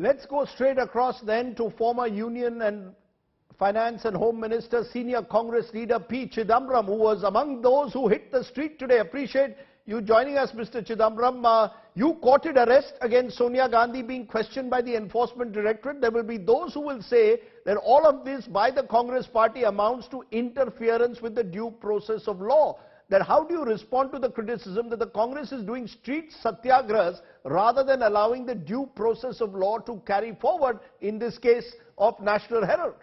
Let's go straight across then to former Union and Finance and Home Minister, Senior Congress leader P. Chidambaram, who was among those who hit the street today. Appreciate you joining us, Mr. Chidambaram. You courted arrest against Sonia Gandhi being questioned by the Enforcement Directorate. There will be those who will say that all of this by the Congress party amounts to interference with the due process of law. That how do you respond to the criticism that the Congress is doing street satyagrahas rather than allowing the due process of law to carry forward in this case of National Herald?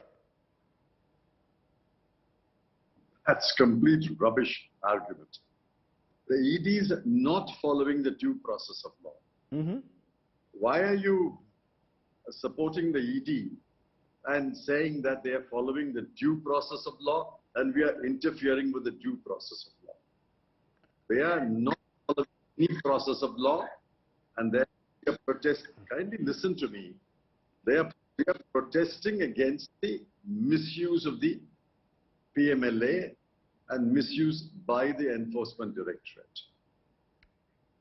That's complete rubbish argument. The ED is not following the due process of law. Why are you supporting the ED and saying that they are following the due process of law and we are interfering with the due process of law? They are not following any process of law, and they are protesting. Kindly listen to me. They are protesting against the misuse of the PMLA and misuse by the Enforcement Directorate.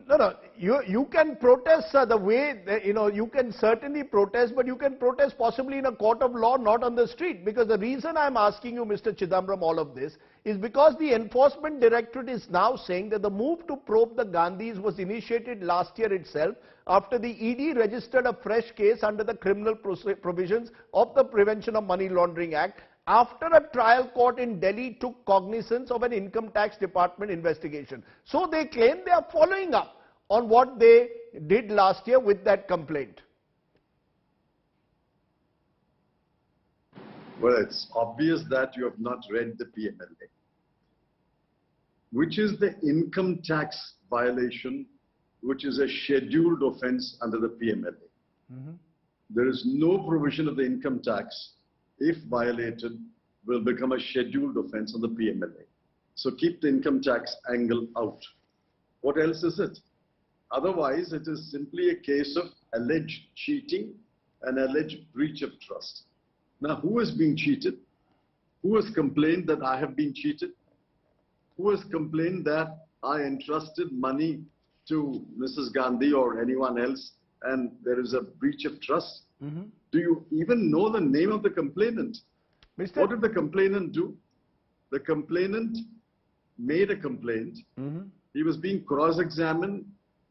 No, you can protest the way, you can certainly protest, but you can protest possibly in a court of law, not on the street. Because the reason I'm asking you, Mr. Chidambaram, all of this is because the Enforcement Directorate is now saying that the move to probe the Gandhis was initiated last year itself after the ED registered a fresh case under the criminal provisions of the Prevention of Money Laundering Act after a trial court in Delhi took cognizance of an income tax department investigation. So they claim they are following up on what they did last year with that complaint. Well, it's obvious that you have not read the PMLA, which is the income tax violation, which is a scheduled offense under the PMLA. There is no provision of the income tax, if violated, will become a scheduled offense on the PMLA. So keep the income tax angle out. What else is it? Otherwise, it is simply a case of alleged cheating and alleged breach of trust. Now, who is being cheated? Who has complained that I have been cheated? Who has complained that I entrusted money to Mrs. Gandhi or anyone else and there is a breach of trust? Do you even know the name of the complainant? What did the complainant do? The complainant made a complaint. He was being cross-examined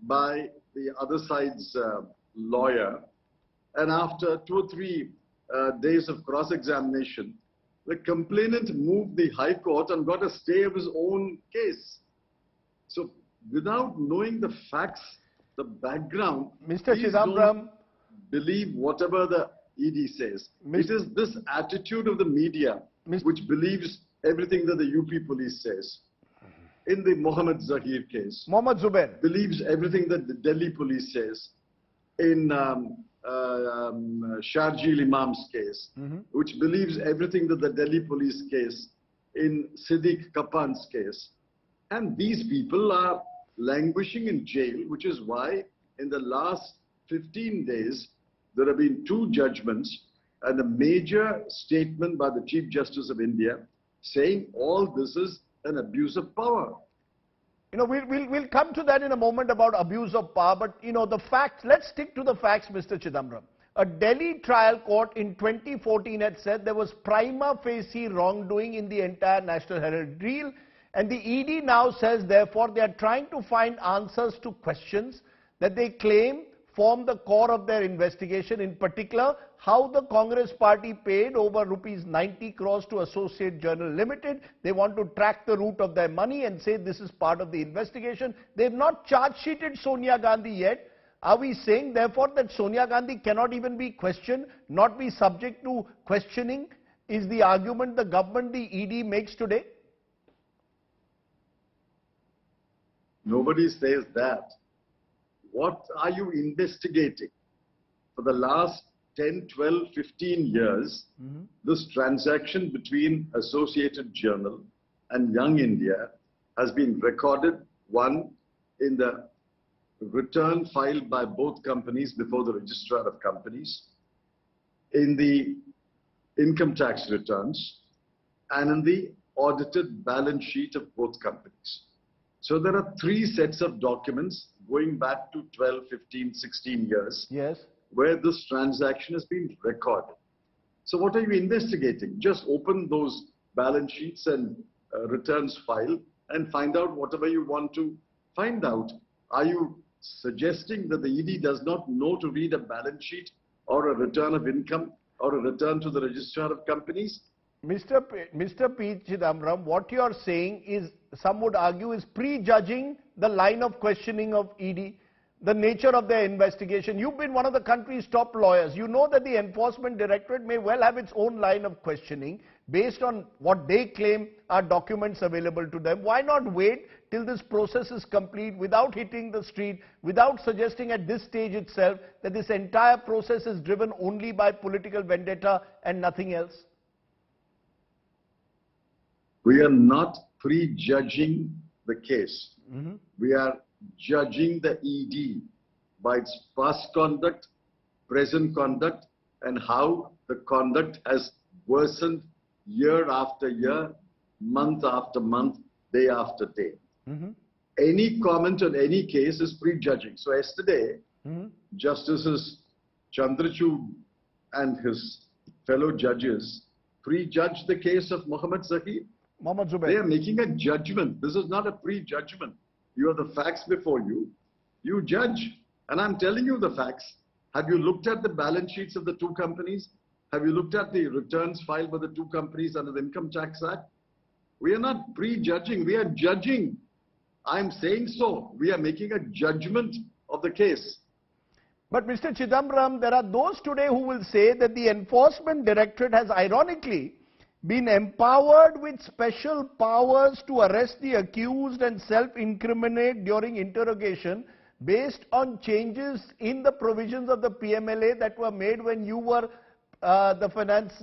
by the other side's lawyer. And after 2 or 3 days of cross-examination, the complainant moved the High Court and got a stay of his own case. So without knowing the facts, the background, Mr. Chidambaram, believe whatever the ED says. It is this attitude of the media which believes everything that the UP police says. In the Mohammed Zahir case, Mohammed Zubair believes everything that the Delhi police says. In Sharjeel Imam's case, which believes everything that the Delhi police case, in Siddiq Kapan's case. And these people are languishing in jail, which is why in the last 15 days, there have been 2 judgments and a major statement by the Chief Justice of India saying all this is an abuse of power. We'll come to that in a moment about abuse of power, but the facts, let's stick to the facts, Mr. Chidambaram. A Delhi trial court in 2014 had said there was prima facie wrongdoing in the entire National Herald deal, and the ED now says therefore they are trying to find answers to questions that they claim form the core of their investigation, in particular how the Congress party paid over rupees 90 crores to Associate Journal Limited. They want to track the route of their money and say this is part of the investigation. They've not charge-sheeted Sonia Gandhi yet. Are we saying therefore that Sonia Gandhi cannot even be questioned, not be subject to questioning, is the argument the government, the ED makes today? Nobody says that. What are you investigating? For the last 10, 12, 15 years, this transaction between Associated Journal and Young India has been recorded, one, in the return filed by both companies before the Registrar of Companies, in the income tax returns, and in the audited balance sheet of both companies. So there are 3 sets of documents going back to 12, 15, 16 years. Yes. where this transaction has been recorded. So what are you investigating? Just open those balance sheets and returns file and find out whatever you want to find out. Are you suggesting that the ED does not know to read a balance sheet or a return of income or a return to the registrar of companies? Mr. P. Chidambaram, what you are saying is, some would argue, is prejudging the line of questioning of ED, the nature of their investigation. You've been one of the country's top lawyers. You know that the Enforcement Directorate may well have its own line of questioning based on what they claim are documents available to them. Why not wait till this process is complete without hitting the street, without suggesting at this stage itself that this entire process is driven only by political vendetta and nothing else? We are not prejudging the case. We are judging the ED by its past conduct, present conduct, and how the conduct has worsened year after year, month after month, day after day. Any comment on any case is prejudging. So yesterday, Justices Chandrachud and his fellow judges prejudged the case of Mohammed Zahid. They are making a judgment. This is not a prejudgment. You have the facts before you. You judge. And I'm telling you the facts. Have you looked at the balance sheets of the two companies? Have you looked at the returns filed by the two companies under the Income Tax Act? We are not prejudging. We are judging. I'm saying so. We are making a judgment of the case. But Mr. Chidambaram, there are those today who will say that the Enforcement Directorate has ironically been empowered with special powers to arrest the accused and self-incriminate during interrogation based on changes in the provisions of the PMLA that were made when you were the finance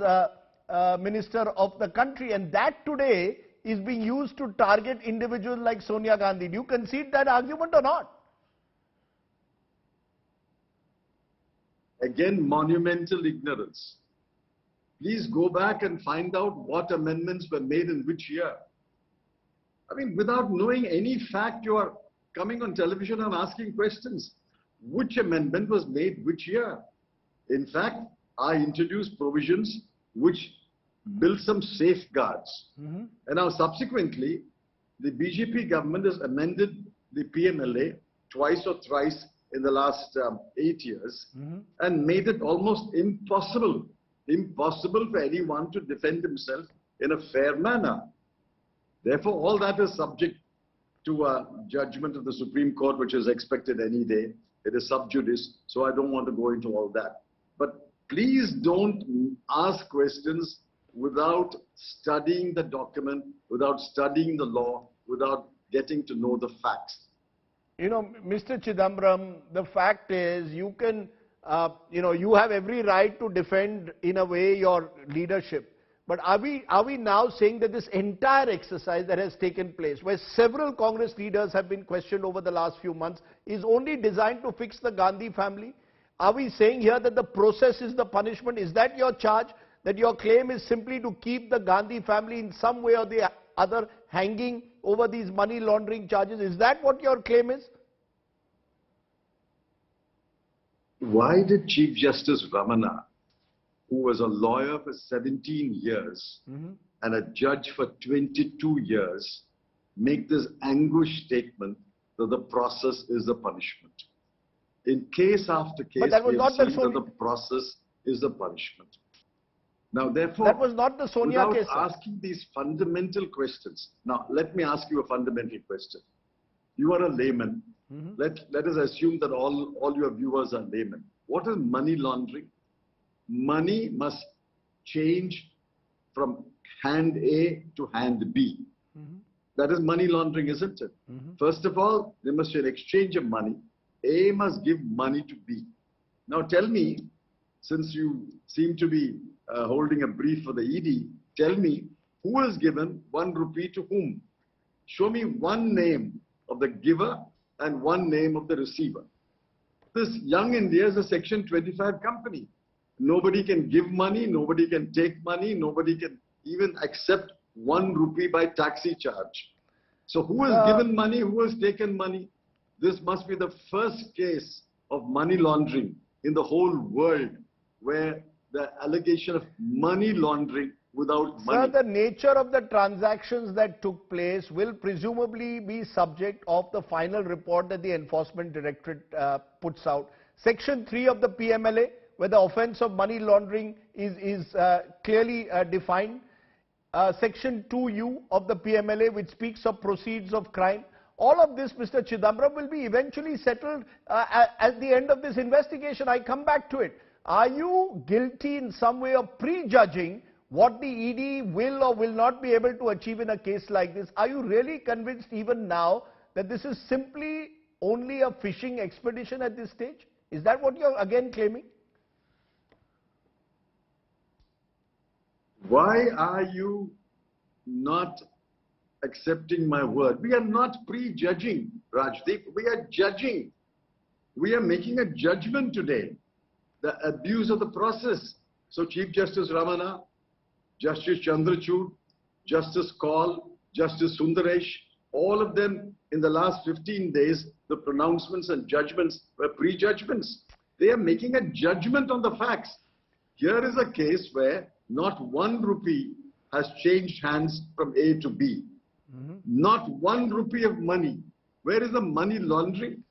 minister of the country. And that today is being used to target individuals like Sonia Gandhi. Do you concede that argument or not? Again, monumental ignorance. Please go back and find out what amendments were made in which year. I mean, without knowing any fact, you are coming on television and asking questions. Which amendment was made which year? In fact, I introduced provisions which built some safeguards. And now subsequently, the BJP government has amended the PMLA twice or thrice in the last 8 years and made it almost impossible for anyone to defend himself in a fair manner. Therefore, all that is subject to a judgment of the Supreme Court, which is expected any day. It is sub judice, so I don't want to go into all that. But please don't ask questions without studying the document, without studying the law, without getting to know the facts. You know, Mr. Chidambaram, the fact is you can you have every right to defend, in a way, your leadership. But are we now saying that this entire exercise that has taken place, where several Congress leaders have been questioned over the last few months, is only designed to fix the Gandhi family? Are we saying here that the process is the punishment? Is that your charge? That your claim is simply to keep the Gandhi family in some way or the other hanging over these money laundering charges? Is that what your claim is? Why did Chief Justice Ramana, who was a lawyer for 17 years and a judge for 22 years, make this anguished statement that the process is the punishment? In case after case, but that was we not have seen that the process is the punishment. Now, therefore, that was not the Sonia case. Without asking these fundamental questions. Now, let me ask you a fundamental question. You are a layman. Let us assume that all your viewers are laymen. What is money laundering? Money must change from hand A to hand B. That is money laundering, isn't it? First of all, there must be an exchange of money. A must give money to B. Now tell me, since you seem to be holding a brief for the ED, tell me who has given 1 rupee to whom? Show me one name of the giver and one name of the receiver. This Young India is a Section 25 company. Nobody can give money, nobody can take money, nobody can even accept 1 rupee by taxi charge. So who has given money, who has taken money? This must be the first case of money laundering in the whole world where the allegation of money laundering without money. Sir, the nature of the transactions that took place will presumably be subject of the final report that the Enforcement Directorate puts out. Section 3 of the PMLA, where the offence of money laundering is clearly defined. Section 2U of the PMLA, which speaks of proceeds of crime. All of this, Mr. Chidambaram, will be eventually settled at the end of this investigation. I come back to it. Are you guilty in some way of prejudging what the ED will or will not be able to achieve in a case like this? Are you really convinced even now that this is simply only a fishing expedition at this stage? Is that what you're again claiming? Why are you not accepting my word? We are not prejudging, Rajdeep. We are judging. We are making a judgment today. The abuse of the process. So Chief Justice Ramana, Justice Chandrachud, Justice Kaul, Justice Sundaresh, all of them in the last 15 days, the pronouncements and judgments were prejudgments. They are making a judgment on the facts. Here is a case where not 1 rupee has changed hands from A to B. Not 1 rupee of money. Where is the money laundering?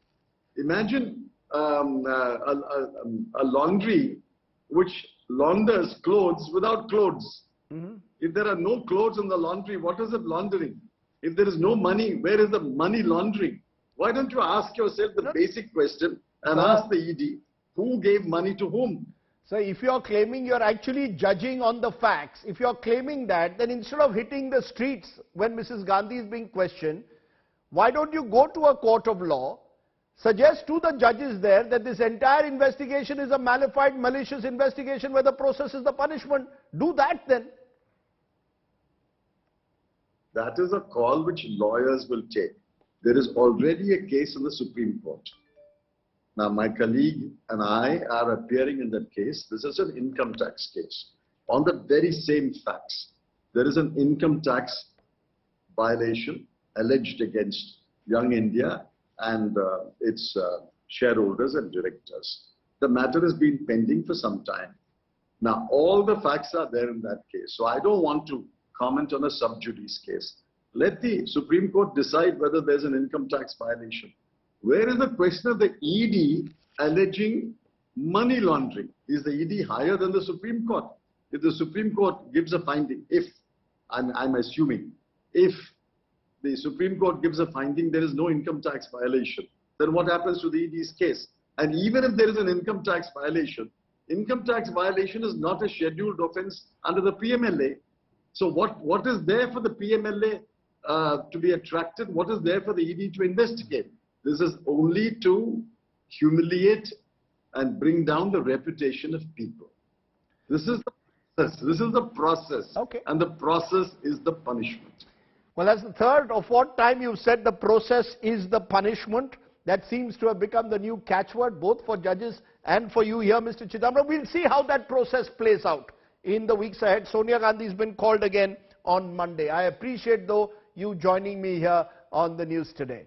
Imagine a laundry which launders clothes without clothes. If there are no clothes in the laundry, what is it laundering? If there is no money, where is the money laundering? Why don't you ask yourself the basic question and ask the ED, who gave money to whom? So if you're claiming you're actually judging on the facts, if you're claiming that, then instead of hitting the streets when Mrs. Gandhi is being questioned, why don't you go to a court of law, suggest to the judges there that this entire investigation is a malified, malicious investigation where the process is the punishment? Do that then. That is a call which lawyers will take. There is already a case in the Supreme Court. Now, my colleague and I are appearing in that case. This is an income tax case. On the very same facts, there is an income tax violation alleged against Young India and its shareholders and directors. The matter has been pending for some time. Now, all the facts are there in that case. So I don't want to comment on a sub judice case. Let the Supreme Court decide whether there's an income tax violation. Where is the question of the ED alleging money laundering? Is the ED higher than the Supreme Court? If the Supreme Court gives a finding, I'm assuming, if the Supreme Court gives a finding there is no income tax violation, then what happens to the ED's case? And even if there is an income tax violation is not a scheduled offense under the PMLA. So what is there for the PMLA to be attracted? What is there for the ED to investigate? This is only to humiliate and bring down the reputation of people. This is the process. This is the process. Okay. And the process is the punishment. Well, that's the third or fourth time you've said the process is the punishment. That seems to have become the new catchword, both for judges and for you here, Mr. Chidambaram. We'll see how that process plays out in the weeks ahead. Sonia Gandhi has been called again on Monday. I appreciate, though, you joining me here on the news today.